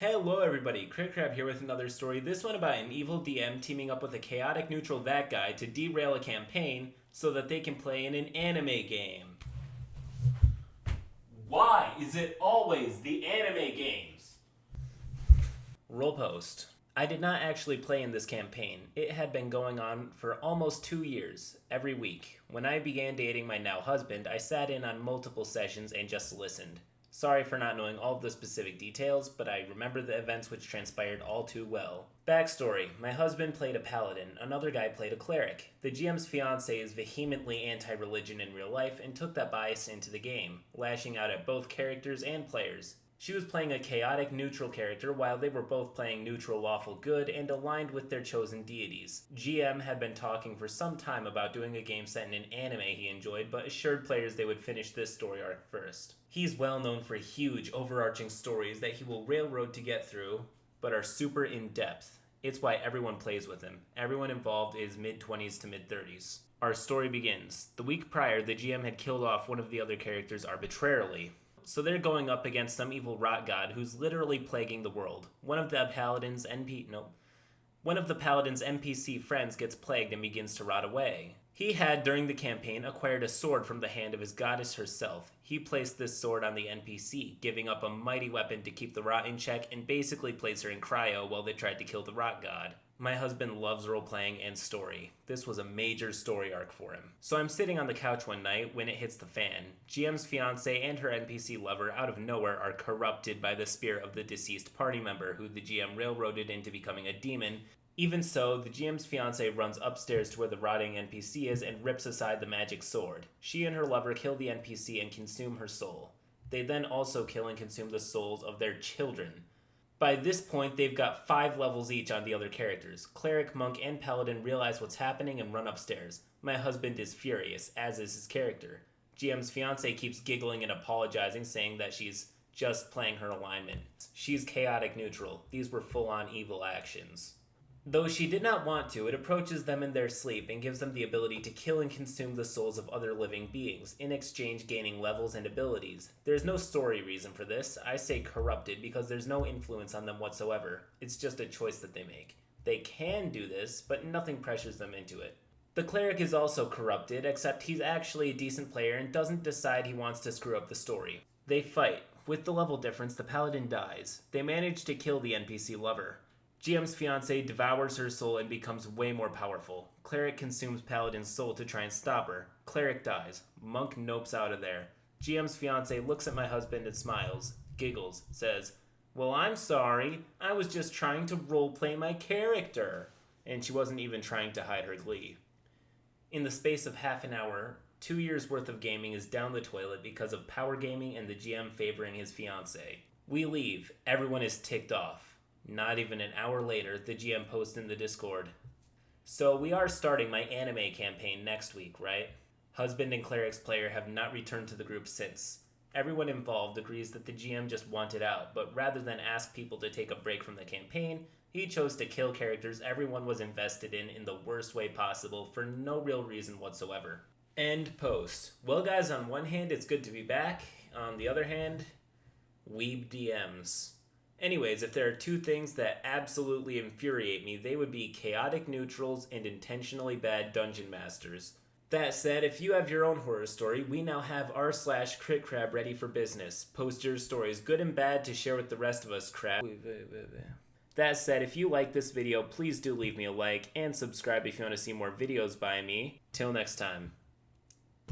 Hello everybody, CritCrab here with another story, this one about an evil DM teaming up with a chaotic neutral that guy to derail a campaign so that they can play in an anime game. Why is it always the anime games? Roll post. I did not actually play in this campaign. It had been going on for almost 2 years, every week. When I began dating my now husband, I sat in on multiple sessions and just listened. Sorry for not knowing all of the specific details, but I remember the events which transpired all too well. Backstory. My husband played a paladin, another guy played a cleric. The GM's fiancé is vehemently anti-religion in real life and took that bias into the game, lashing out at both characters and players. She was playing a chaotic neutral character while they were both playing neutral lawful good and aligned with their chosen deities. GM had been talking for some time about doing a game set in an anime he enjoyed, but assured players they would finish this story arc first. He's well known for huge overarching stories that he will railroad to get through, but are super in-depth. It's why everyone plays with him. Everyone involved is mid-20s to mid-30s. Our story begins. The week prior, the GM had killed off one of the other characters arbitrarily. So they're going up against some evil rot god who's literally plaguing the world. One of the paladin's NPC friends gets plagued and begins to rot away. He had, during the campaign, acquired a sword from the hand of his goddess herself. He placed this sword on the NPC, giving up a mighty weapon to keep the rot in check and basically placed her in cryo while they tried to kill the rot god. My husband loves role-playing and story. This was a major story arc for him. So I'm sitting on the couch one night when it hits the fan. GM's fiancé and her NPC lover out of nowhere are corrupted by the spirit of the deceased party member who the GM railroaded into becoming a demon. Even so, the GM's fiancé runs upstairs to where the rotting NPC is and rips aside the magic sword. She and her lover kill the NPC and consume her soul. They then also kill and consume the souls of their children. By this point, they've got 5 levels each on the other characters. Cleric, monk, and paladin realize what's happening and run upstairs. My husband is furious, as is his character. GM's fiancé keeps giggling and apologizing, saying that she's just playing her alignment. She's chaotic neutral. These were full-on evil actions. Though she did not want to, it approaches them in their sleep and gives them the ability to kill and consume the souls of other living beings, in exchange gaining levels and abilities. There's no story reason for this. I say corrupted because there's no influence on them whatsoever. It's just a choice that they make. They can do this, but nothing pressures them into it. The cleric is also corrupted, except he's actually a decent player and doesn't decide he wants to screw up the story. They fight. With the level difference, the paladin dies. They manage to kill the NPC lover. GM's fiancé devours her soul and becomes way more powerful. Cleric consumes Paladin's soul to try and stop her. Cleric dies. Monk nopes out of there. GM's fiancé looks at my husband and smiles, giggles, says, "Well, I'm sorry. I was just trying to roleplay my character." And she wasn't even trying to hide her glee. In the space of half an hour, 2 years worth of gaming is down the toilet because of power gaming and the GM favoring his fiancé. We leave. Everyone is ticked off. Not even an hour later, the GM posts in the Discord, "So we are starting my anime campaign next week, right?" Husband and Cleric's player have not returned to the group since. Everyone involved agrees that the GM just wanted out, but rather than ask people to take a break from the campaign, he chose to kill characters everyone was invested in the worst way possible for no real reason whatsoever. End post. Well guys, on one hand, it's good to be back. On the other hand, weeb DMs. Anyways, if there are 2 things that absolutely infuriate me, they would be chaotic neutrals and intentionally bad dungeon masters. That said, if you have your own horror story, we now have r/CritCrab ready for business. Post your stories, good and bad, to share with the rest of us, crab. That said, if you like this video, please do leave me a like and subscribe if you want to see more videos by me. Till next time.